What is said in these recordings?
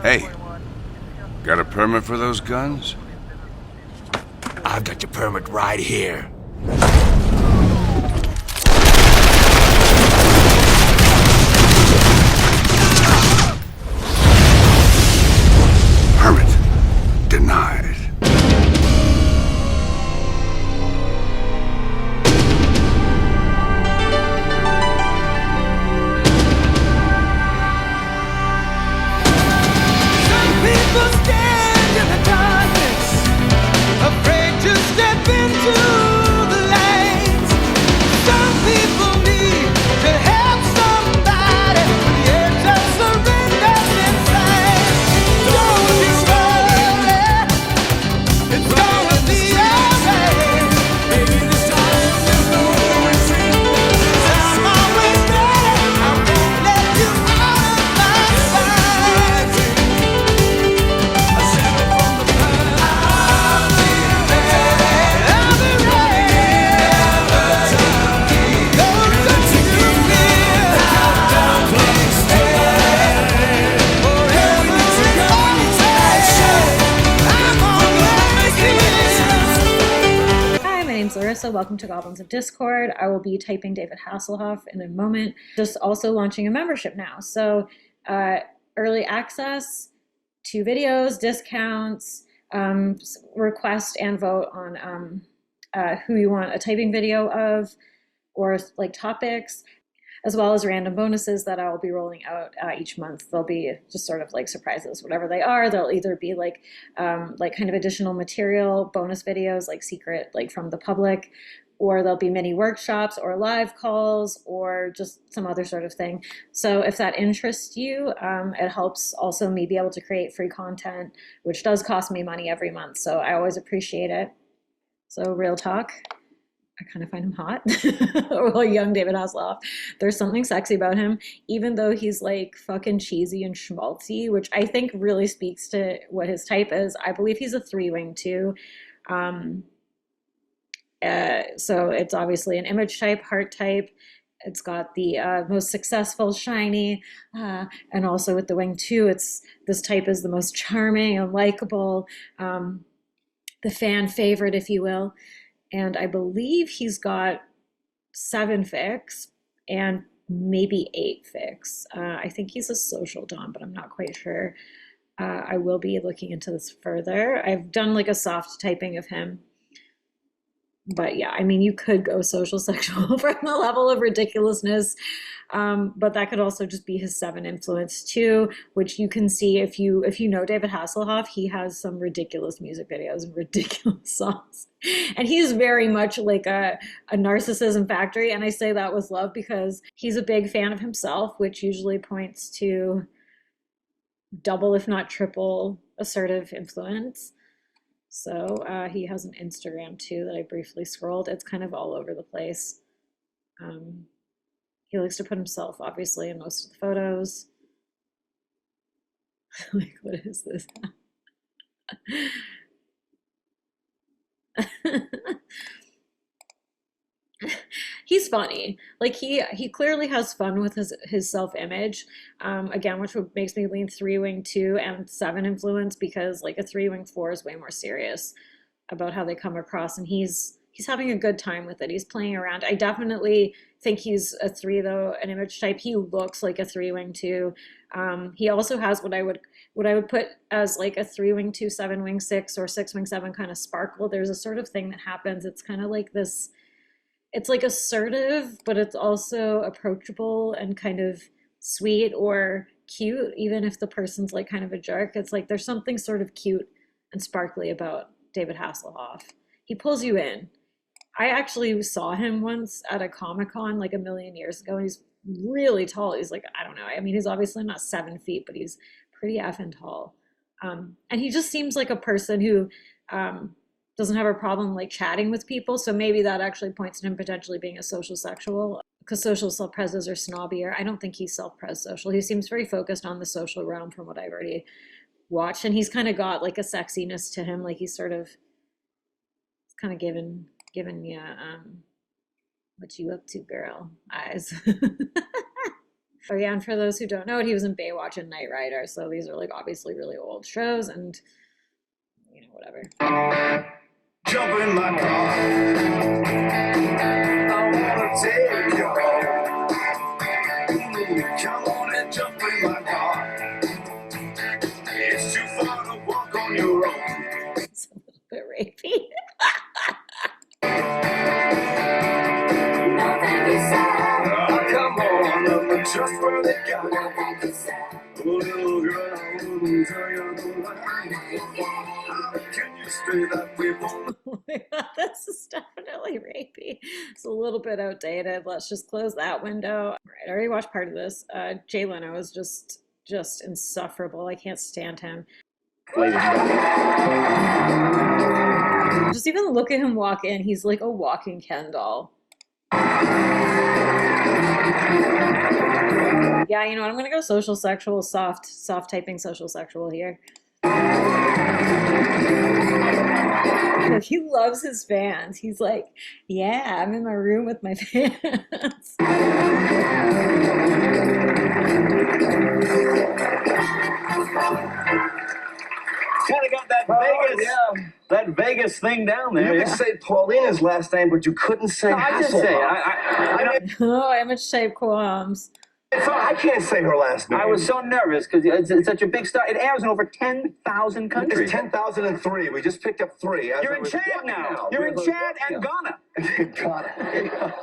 Hey, got a permit for those guns? I've got your permit right here. Permit denied. People stand in the darkness, afraid to step into the light. Some people need to help somebody when the edge of surrender's inside. Don't you worry, it's gonna be alright. Maybe this time there's no retreat. 'Cause I'm always ready, I won't let you out of my sight. Hi, my name's Larissa. Welcome to Goblins of Discord. I will be typing David Hasselhoff in a moment. Just also launching a membership now. So early access to videos, discounts, request and vote on who you want a typing video of, or like topics, as well as random bonuses that I will be rolling out each month. They'll be just sort of like surprises, whatever they are. They'll either be like kind of additional material, bonus videos, like secret, like from the public, or there'll be mini workshops or live calls or just some other sort of thing. So if that interests you, it helps also me be able to create free content, which does cost me money every month. So I always appreciate it. So real talk, I kind of find him hot. Well, young David Hasselhoff. There's something sexy about him, even though he's like fucking cheesy and schmaltzy, which I think really speaks to what his type is. I believe he's a 3-wing too. So it's obviously an image type, heart type. It's got the most successful, shiny, and also with the wing 2, this type is the most charming and likable, the fan favorite, if you will. And I believe he's got 7 fix and maybe 8 fix. I think he's a social dom, but I'm not quite sure. I will be looking into this further. I've done like a soft typing of him. But yeah, I mean, you could go social sexual from the level of ridiculousness, but that could also just be his 7 influence too, which you can see if you know David Hasselhoff. He has some ridiculous music videos and ridiculous songs, and he's very much like a narcissism factory. And I say that with love because he's a big fan of himself, which usually points to double, if not triple, assertive influence. So he has an Instagram too that I briefly scrolled. It's kind of all over the place. He likes to put himself, obviously, in most of the photos. Like, what is this? He's funny. Like he clearly has fun with his self-image. Again, which makes me lean 3-wing 2 and 7 influence, because like a 3-wing 4 is way more serious about how they come across, and he's having a good time with it. He's playing around. I definitely think he's a 3 though, an image type. He looks like a 3-wing 2. He also has what I would put as like a 3-wing 2, 7-wing 6, or 6-wing 7 kind of sparkle. There's a sort of thing that happens. It's kind of like this. It's like assertive, but it's also approachable and kind of sweet or cute, even if the person's like kind of a jerk. It's like there's something sort of cute and sparkly about David Hasselhoff. He pulls you in. I actually saw him once at a Comic-Con like a million years ago. He's really tall. He's like, I don't know. I mean, he's obviously not 7 feet, but he's pretty effing tall. And he just seems like a person who doesn't have a problem like chatting with people. So maybe that actually points to him potentially being a social sexual, because social self-prezes are snobbier. I don't think he's self-pres social. He seems very focused on the social realm from what I've already watched. And he's kind of got like a sexiness to him. Like he's sort of kind of given you what you up to, girl eyes. Oh yeah, and for those who don't know it, he was in Baywatch and Knight Rider, so these are like obviously really old shows, and you know, whatever. Jump in my car. I wanna take you home. Come on and jump in my car. It's too far to walk on your own. It's a little bit rapey. Come on, I'm a trustworthy guy. Oh, little girl, I wouldn't tell you no lie. How can you stay that way for? Oh my God, this is definitely rapey. It's a little bit outdated. Let's just close that window. All right, I already watched part of this. Jay Leno is just insufferable. I can't stand him. Just even look at him walk in. He's like a walking Ken doll. Yeah, you know what? I'm gonna go social sexual, soft typing social sexual here. Look, he loves his fans. He's like, yeah, I'm in my room with my fans. Kind of got that that Vegas thing down there. You could say Paulina's last name, but you couldn't say I just say Hasselhoff. Oh, image type qualms. I can't say her last name. I was so nervous because it's such a big star. It airs in over 10,000 countries. It's 10,003. We just picked up 3. You're in Chad now. You're in Chad and Ghana. Ghana.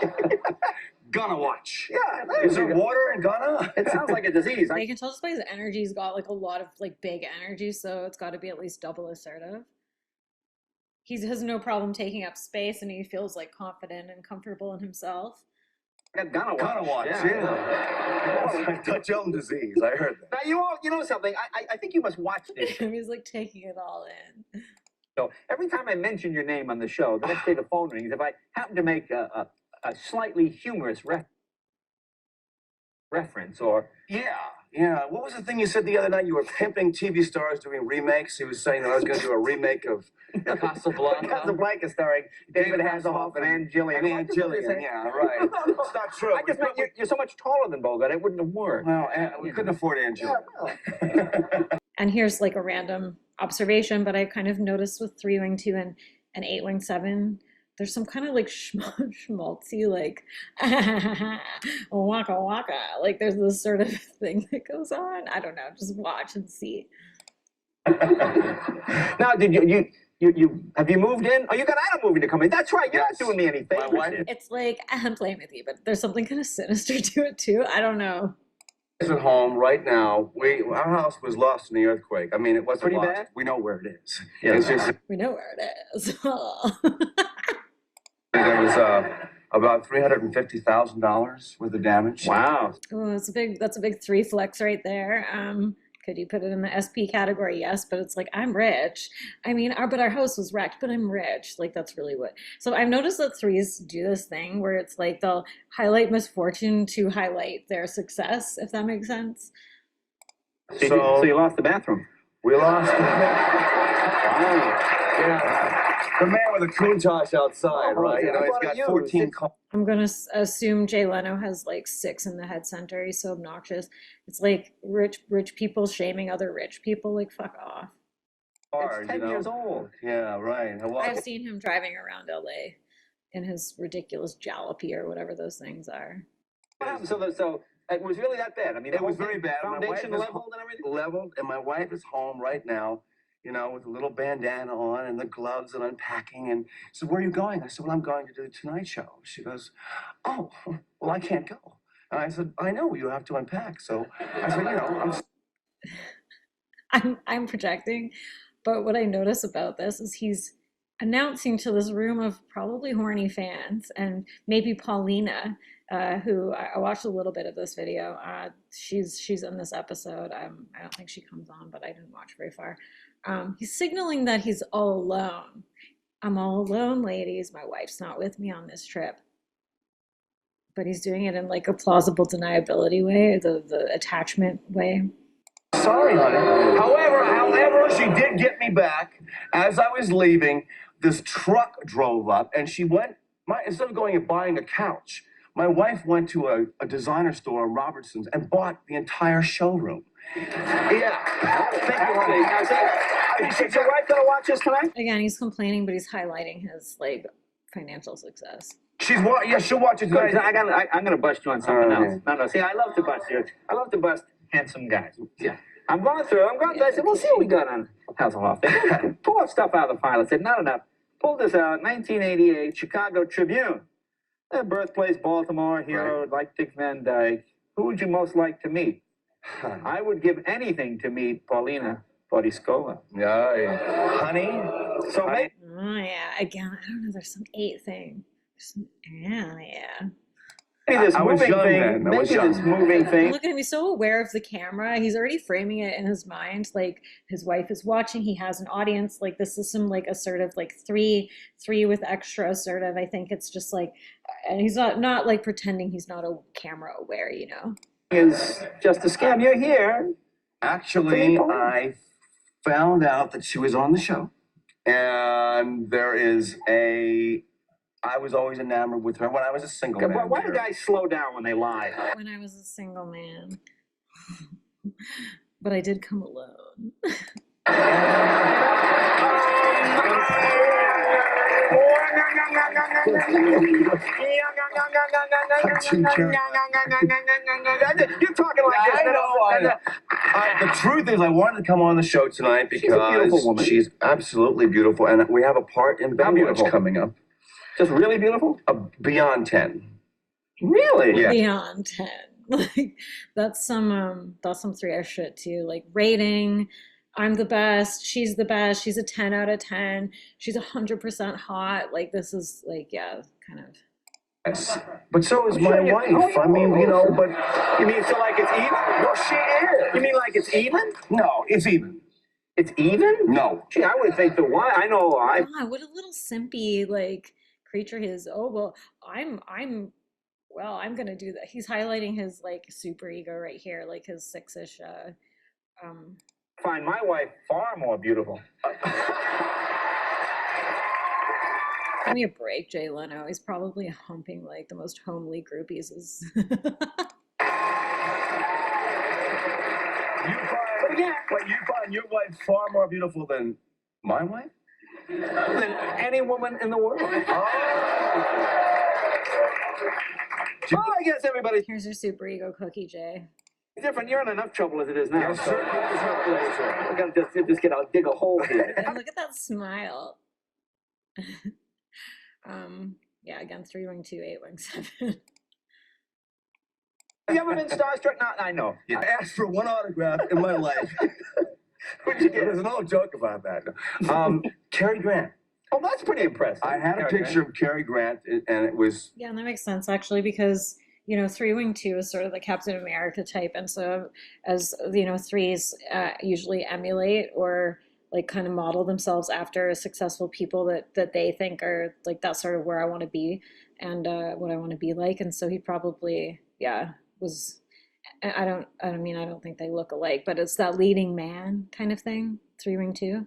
Ghana watch. Yeah. Is there water in Ghana? It sounds like a disease. You can tell just by his energy, he's got like a lot of like big energy, so it's got to be at least double assertive. He has no problem taking up space, and he feels like confident and comfortable in himself. Ghana watch. Yeah. Dutch elm disease. I heard that. Now you know something. I think you must watch this. He's like taking it all in. So every time I mention your name on the show, the next day the phone rings. If I happen to make a slightly humorous reference or Yeah. What was the thing you said the other night? You were pimping TV stars doing remakes. He was saying that I was going to do a remake of Casablanca starring David Hasselhoff and Ann Gillian. Yeah, right. It's not true. I just meant you're so much taller than Bogart, it wouldn't have worked. Well, we couldn't afford Ann Gillian. And here's like a random observation, but I kind of noticed with 3-wing 2 and 8-wing 7, there's some kind of like schmaltzy, like waka waka. Like there's this sort of thing that goes on. I don't know. Just watch and see. Now, did you have you moved in? Oh, you got Adam moving to come in. That's right. You're not doing me any favors. My wife It's like I'm playing with you, but there's something kind of sinister to it too. I don't know. is at home right now. Our house was lost in the earthquake. I mean, it wasn't Pretty lost. bad? We know where it is. Yeah. It's just We know where it is. there was about $350,000 worth of damage. Wow. Oh, that's a big 3 flex right there. Could you put it in the SP category? Yes, but it's like, I'm rich. I mean, our house was wrecked, but I'm rich. Like, that's really what. So I've noticed that 3s do this thing where it's like they'll highlight misfortune to highlight their success, if that makes sense. So you lost the bathroom. We lost. Yeah. The man with the Countach outside, right? You know, he's got 14 cars. I'm going to assume Jay Leno has like 6 in the head center. He's so obnoxious. It's like rich people shaming other rich people. Like, fuck off. It's 10 years old. Yeah, right. I've seen him driving around LA in his ridiculous jalopy or whatever those things are. So it was really that bad. I mean, It was very bad. Foundation My wife is leveled and everything. leveled, and my wife is home right now, you know, with a little bandana on and the gloves and unpacking. And she said, "Where are you going?" I said, "Well, I'm going to do the Tonight Show." She goes, "Oh, well, I can't go." And I said, "I know, you have to unpack." So I said, "You know, I'm projecting, but what I notice about this is he's announcing to this room of probably horny fans and maybe Paulina, who I watched a little bit of this video. She's in this episode. I don't think she comes on, but I didn't watch very far. He's signaling that he's all alone. I'm all alone, ladies. My wife's not with me on this trip. But he's doing it in like a plausible deniability way, the attachment way. sorry, honey." However, she did get me back. As I was leaving, this truck drove up, and she went, instead of going and buying a couch, My wife went to a designer store in Robertson's and bought the entire showroom. Yeah. Thank you, honey. Now, is your wife gonna watch us tonight? Again, he's complaining, but he's highlighting his like financial success. Yeah, she'll watch it Good. tonight. I'm gonna bust you on something else. No. See, I love to bust you. I love to bust handsome guys. Yeah. I'm going through. I said, we'll see what we got on Hasselhoff. They pull stuff out of the file. I said, not enough. Pull this out. 1988 Chicago Tribune. Birthplace, Baltimore, hero, Right. like Dick Van Dyke. Who would you most like to meet? I would give anything to meet Paulina Bodiscola. Yeah. Honey? So maybe. Oh yeah, again, I don't know. There's some 8 thing. Yeah. This I was moving young thing, then. I was maybe this young. moving thing. Look at him. He's so aware of the camera. He's already framing it in his mind. Like his wife is watching. He has an audience. Like this is some like assertive, like three with extra assertive. I think it's just like, and he's not like pretending he's not a camera aware, you know. Is just a scam. You're here. Actually, I found out that she was on the show. And I was always enamored with her when I was a single man. Why do guys slow down when they lie? When I was a single man, but I did come alone. You're talking like this. I know. The truth is, I wanted to come on the show tonight She's a beautiful because woman. she's absolutely beautiful, and we have a part in How beautiful? Baywatch coming up. Just really beautiful? Beyond 10. Really? Yeah. Beyond 10. Like that's some 3S shit too. Like rating, I'm the best, she's the best, she's a 10 out of 10, she's 100% hot. Like this is like, yeah, kind of. Yes. But so is my Sure, wife. yeah. I mean, you know, but You mean so like it's even? well, she is. You mean like it's even? No, it's even. It's even? No. Gee, I would think the why. I know I. God, what a little simpy like creature he is. Oh well, I'm gonna do that. He's highlighting his like super ego right here, like his 6-ish Find my wife far more beautiful. Give me a break, Jay Leno. He's probably humping like the most homely groupies. You find your wife far more beautiful than my wife? Than any woman in the world. Well, I guess everybody's Here's your super ego cookie, Jay. different. You're in enough trouble as it is now. Yes, sir. I gotta just get out, dig a hole here. And look at that smile. Yeah, again, 3 wing 2, 8 wing 7. Have you ever been starstruck? No, I know. I asked for one autograph in my life. What'd you get? There's an old joke about that. Cary Grant. Oh, that's pretty impressive. I had a picture of Cary Grant, and it was Yeah, and that makes sense actually because you know 3 wing 2 is sort of the Captain America type, and so as you know 3s usually emulate or like kind of model themselves after successful people that they think are like that's sort of where I want to be and what I want to be like, and so he probably was. I don't think they look alike, but it's that leading man kind of thing. 3 wing 2.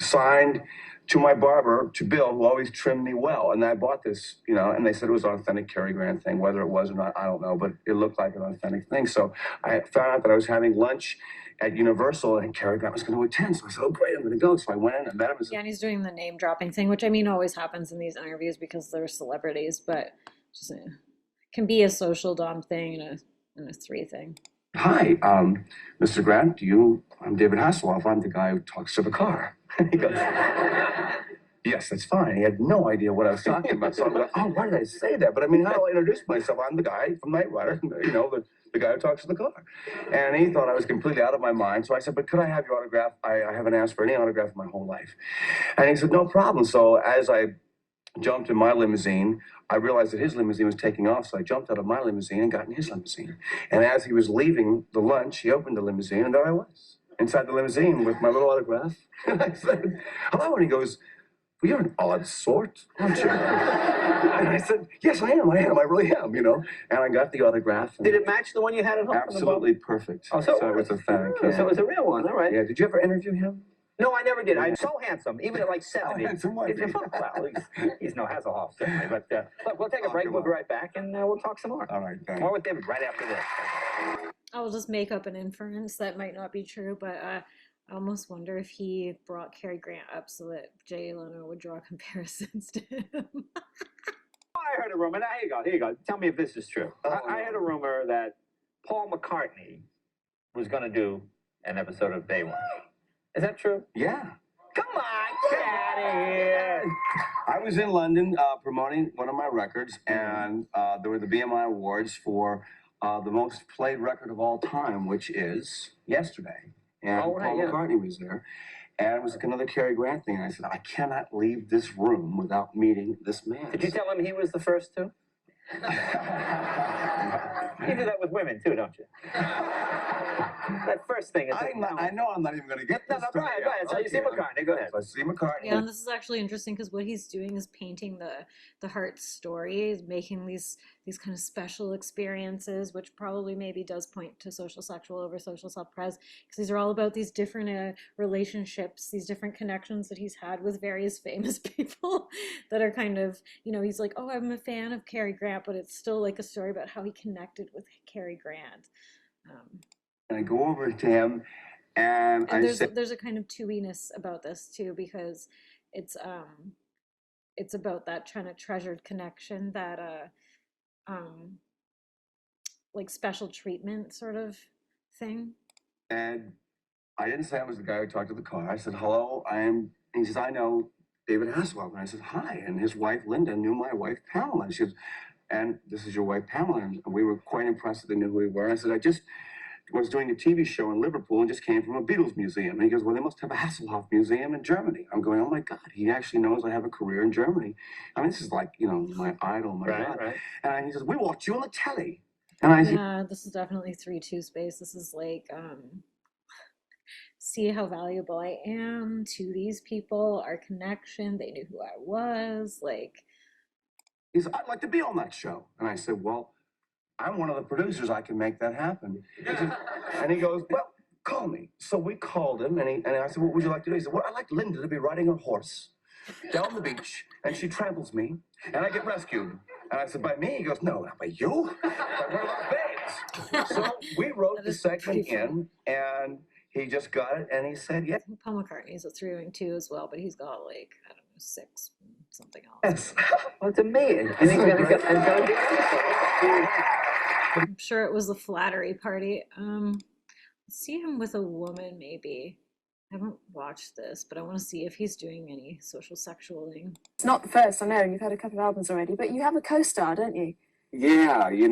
signed to my barber, to Bill, who always trimmed me well. And I bought this, you know, and they said it was an authentic Cary Grant thing. Whether it was or not, I don't know, but it looked like an authentic thing. So I found out that I was having lunch at Universal and Cary Grant was going to attend. So I said, oh, great, I'm going to go. So I went in and met him. Yeah, and he's doing the name dropping thing, which I mean always happens in these interviews because they're celebrities, but just can be a social dom thing and a 3 thing. Hi, Mr. Grant, I'm David Hasselhoff. I'm the guy who talks to the car. He goes, yes, that's fine. He had no idea what I was talking about. So I'm like, oh, why did I say that? But I mean, how do I introduce myself? I'm the guy from Knight Rider, you know, the guy who talks to the car. And he thought I was completely out of my mind. So I said, but could I have your autograph? I haven't asked for any autograph in my whole life. And he said, no problem. So as I jumped in my limousine, I realized that his limousine was taking off, so I jumped out of my limousine and got in his limousine. And as he was leaving the lunch, he opened the limousine, and there I was, inside the limousine with my little autograph. And I said, hello, and he goes, well, you're an odd sort, aren't you? And I said, yes, I am, I really am, you know. And I got the autograph. Did it match the one you had at home? Absolutely perfect. Oh, so it was authentic. So it was a real one, all right. Yeah, did you ever interview him? No, I never did. I'm so handsome, even at like 70. handsome wife. Well, he's no Hasselhoff, certainly. But look, we'll take a break. We'll be right back, and we'll talk some more. All right, thanks. More with David right after this. I will just make up an inference that might not be true, but I almost wonder if he brought Cary Grant up so that Jay Leno would draw comparisons to him. I heard a rumor. Now, here you go. Tell me if this is true. I heard a rumor that Paul McCartney was going to do an episode of Day One. Is that true? Yeah. Come on, get out of here. I was in London promoting one of my records, and there were the BMI Awards for the most played record of all time, which is Yesterday. And Oh, right, Paul yeah. McCartney was there. And it was like another Cary Grant thing. And I said, I cannot leave this room without meeting this man. Did you tell him he was the first to? You do that with women too, don't you? That first thing is. I know I'm not even going to get No, this. go ahead, go ahead. So you see McCartney, go ahead. So I see McCartney. Yeah, and this is actually interesting because what he's doing is painting the heart story, making these kind of special experiences, which probably maybe does point to social sexual over social self-pres, because these are all about these different relationships, these different connections that he's had with various famous people that are kind of, he's like, oh, I'm a fan of Cary Grant, but it's still like a story about how he connected with Cary Grant. And I go over to him, and I say, there's a kind of two-iness about this too, because it's about that kind of treasured connection, that like special treatment sort of thing. and I didn't say I was the guy who talked to the car. I said, hello, and he says, I know David Hasselhoff. And I said, hi. And his wife, Linda, knew my wife, Pamela. And she goes, and this is your wife, Pamela. And we were quite impressed that they knew who we were. I said, I just was doing a TV show in Liverpool and just came from a Beatles museum. And he goes, well, they must have a Hasselhoff museum in Germany. I'm going, oh my God, he actually knows I have a career in Germany. I mean, this is like, my idol, my God. Right. And he says, we watched you on the telly. And I said, Yeah, this is definitely 3-2 space. This is like, see how valuable I am to these people, our connection, they knew who I was, like. he said, I'd like to be on that show. And I said, well, I'm one of the producers. I can make that happen. And he goes, well, call me. So we called him, and I said, what would you like to do? He said, well, I'd like Linda to be riding her horse down the beach, and she tramples me, and I get rescued. And I said, by me? He goes, no, not by you. By one of those babes. So we wrote That the is segment pretty in, and he just got it, and he said, yes. Paul McCartney's a 3-wing too as well, but he's got like, I don't know, 6 something else. Well, it's amazing. And he's going to get. I'm sure it was a flattery party. Let's see him with a woman, maybe. I haven't watched this, but I want to see if he's doing any social sexualing. It's not the first, I know, you've had a couple of albums already, but you have a co-star, don't you? Yeah, we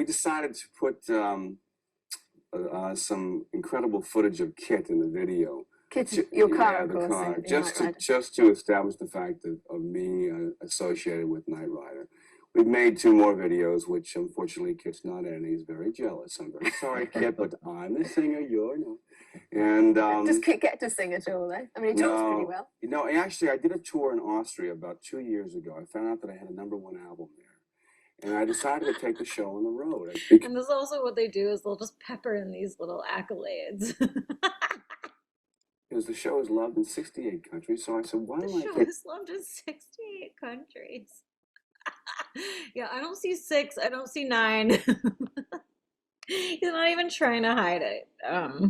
decided to put some incredible footage of Kit in the video. Kit's your car, Yeah, of the course. car. in Just Knight Rider. to establish the fact of me associated with Knight Rider. We've made 2 more videos, which unfortunately Kit's not in. He's very jealous. I'm very sorry, Kit, but I'm the singer. You're not. And Does Kit get to sing at all, though? I mean, he talks pretty well. Actually, I did a tour in Austria about 2 years ago. I found out that I had a #1 album there, and I decided to take the show on the road. And this is also what they do is they'll just pepper in these little accolades. Because the show is loved in 68 countries, so I said, why The don't I show take... is loved in 68 countries. Yeah, I don't see 6, I don't see 9. He's not even trying to hide it.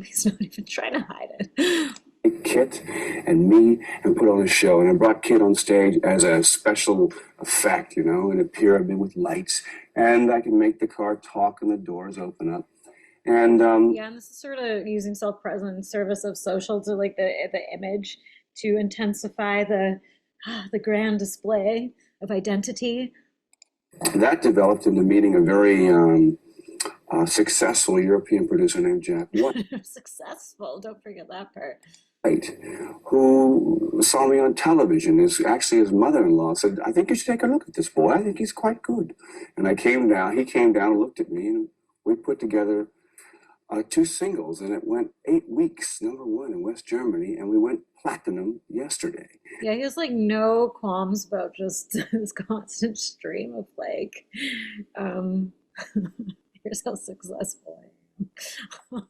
He's not even trying to hide it. Kit and me and put on a show, and I brought Kit on stage as a special effect, in a pyramid with lights, and I can make the car talk and the doors open up. And Yeah, and this is sort of using self-present in service of social to like the image to intensify the grand display of identity. that developed into meeting a very successful European producer named Jack White, Successful, don't forget that part. who saw me on television. Actually, his mother-in-law said, I think you should take a look at this boy. I think he's quite good. And he came down and looked at me, and we put together 2 singles, and it went 8 weeks, #1 in West Germany, and we went platinum yesterday. Yeah, he has like no qualms about just this constant stream of like, here's how successful I am.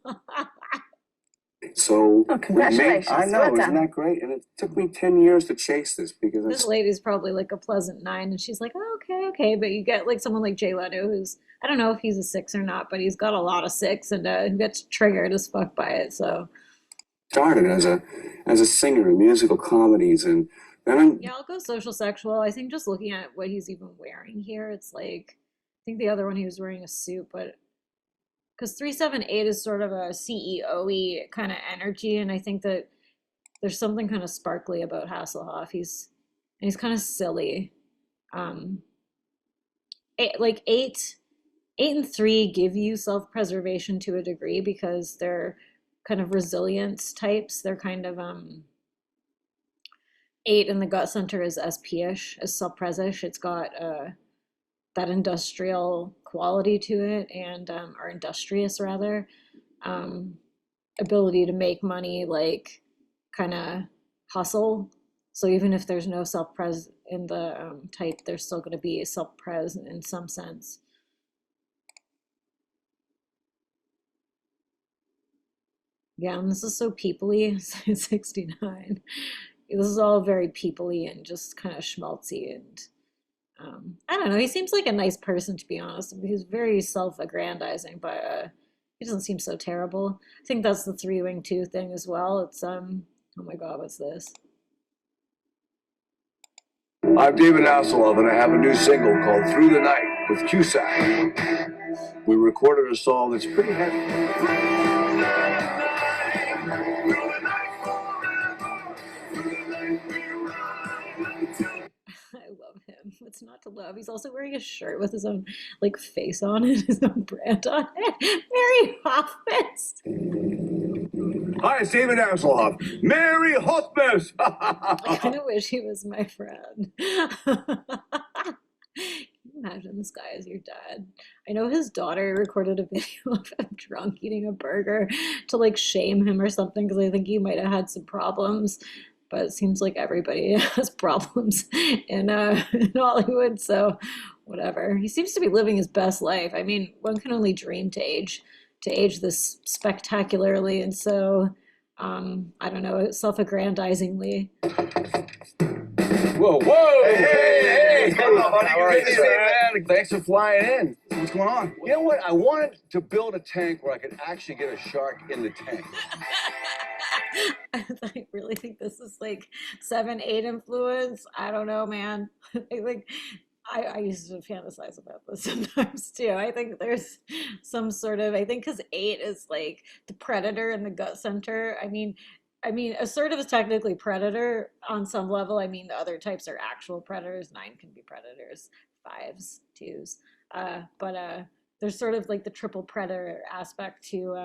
So Oh, congratulations. I know, Well isn't done. that great? And it took me 10 years to chase this because This lady's probably like a pleasant 9, and she's like, oh, okay, okay. But you get like someone like Jay Leno, who's, I don't know if he's a 6 or not, but he's got a lot of 6 and who gets triggered as fuck by it. So started as a singer in musical comedies, and then yeah, I'll go social sexual. I think just looking at what he's even wearing here, it's like, I think the other one he was wearing a suit, but because 378 is sort of a CEO-y kind of energy, and I think that there's something kind of sparkly about Hasselhoff. He's kind of silly. Um, eight and 3 give you self-preservation to a degree because they're kind of resilience types. They're kind of 8 in the gut center is SP-ish, is self-pres-ish. It's got that industrial quality to it, and or industrious rather, ability to make money, like kind of hustle. So even if there's no self-pres in the type, there's still going to be self-pres in some sense. Yeah, and this is so peoply. 69. This is all very peoply and just kind of schmaltzy, and I don't know. He seems like a nice person, to be honest. He's very self-aggrandizing, but he doesn't seem so terrible. I think that's the 3-wing-2 thing as well. It's oh my God, what's this? I'm David Hasselhoff, and I have a new single called Through the Night with Cusack. We recorded a song that's pretty heavy. I love him. What's not to love? He's also wearing a shirt with his own like face on it, his own brand on it. Mary Hoffman's. Hi, it's David Hasselhoff. Mary Hoffmas! I kind of wish he was my friend. Can you imagine this guy as your dad? I know his daughter recorded a video of him drunk eating a burger to like shame him or something because I think he might have had some problems. But it seems like everybody has problems in Hollywood, so whatever. He seems to be living his best life. I mean, one can only dream to age this spectacularly, and so I don't know, self-aggrandizingly. Whoa, whoa! Hey, Hello, buddy. How are Good you, to see sir? you, man. Thanks for flying in. What's going on? You know what? I wanted to build a tank where I could actually get a shark in the tank. I really think this is like 7-8 influence. I don't know, man. I used to fantasize about this sometimes too. I think there's some sort of, I think because 8 is like the predator in the gut center. I mean, assertive is technically predator on some level. I mean, the other types are actual predators. 9 can be predators, 5s, 2s. But there's sort of like the triple predator aspect to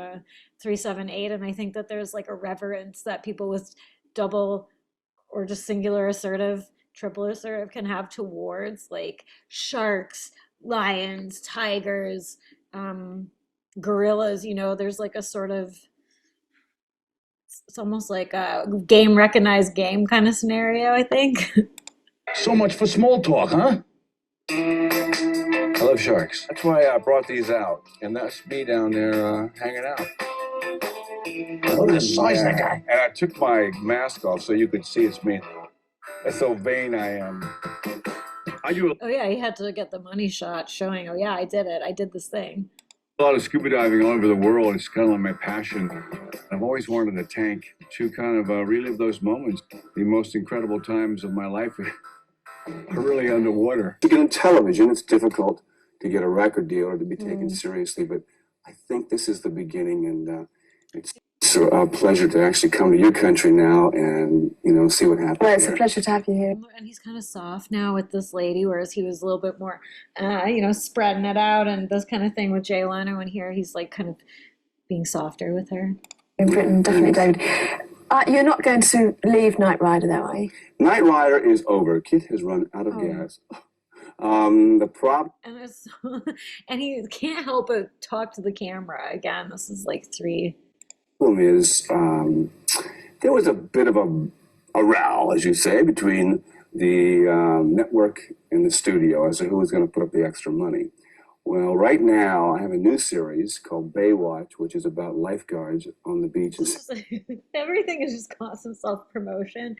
378, and I think that there's like a reverence that people with double or just singular assertive, triple assertive can have towards like sharks, lions, tigers, gorillas. You know, there's like a sort of, it's almost like a game recognized game kind of scenario, I think. So much for small talk, huh? I love sharks. That's why I brought these out. And that's me down there hanging out. Look at the size of that guy. And I took my mask off so you could see it's me. That's so vain I am. I do Oh yeah, he had to get the money shot showing, oh yeah, I did it. I did this thing. a lot of scuba diving all over the world. It's kind of like my passion. I've always wanted a tank to kind of relive those moments, the most incredible times of my life are really underwater. To get on television, it's difficult to get a record deal or to be taken seriously, but I think this is the beginning, and it's a pleasure to actually come to your country now and, you know, see what happens. Well, it's a there. pleasure to have you here. And he's kind of soft now with this lady, whereas he was a little bit more, spreading it out and this kind of thing with Jay Leno. And here he's like kind of being softer with her. In Britain, definitely, David. You're not going to leave Knight Rider, though, are you? Knight Rider is over. Kit has run out of gas. The problem And he can't help but talk to the camera again. This is like 3. is there was a bit of a row, as you say, between the network and the studio as to who was going to put up the extra money. Well, right now I have a new series called Baywatch, which is about lifeguards on the beach. Everything is just constant self-promotion.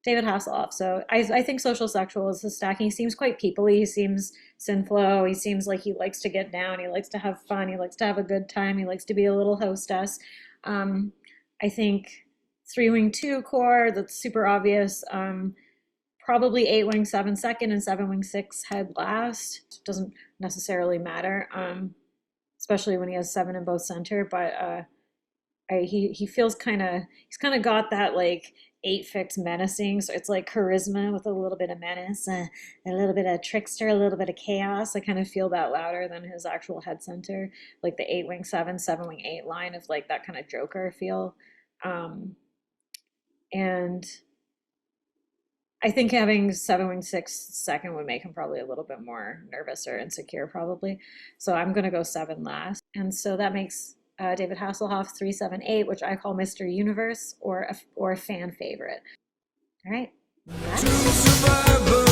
David Hasselhoff. So I think Social Sexual is his stack. He seems quite peoply. He seems synflow. He seems like he likes to get down. He likes to have fun. He likes to have a good time. He likes to be a little hostess. I think 3-wing 2 core, that's super obvious. Probably 8-wing 7 second and 7-wing 6 head last. It doesn't necessarily matter, especially when he has 7 in both center. But he feels he's kind of got that like 8 fix menacing. So it's like charisma with a little bit of menace, a little bit of trickster, a little bit of chaos. I kind of feel that louder than his actual head center, like the 8-wing 7, 7-wing 8 line of like that kind of Joker feel. And I think having 7-wing 6 second would make him probably a little bit more nervous or insecure, probably. So I'm going to go 7 last. And so that makes David Hasselhoff 378, which I call Mr. Universe or a fan favorite. All right. Next.